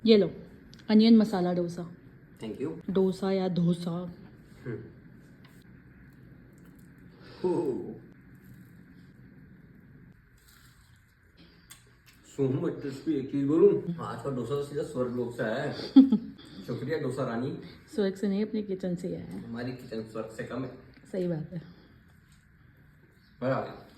ये लो onion masala dosa. Thank you. Dosa या डोसा। So much crispy. एक चीज बोलूं, आज का डोसा तो सीधा स्वर्ग लोक से आया है। शुक्रिया डोसा रानी। स्वर्ग से नहीं, अपने किचन से आया है। हमारी किचन स्वर्ग से कम है। सही बात है। बराबर।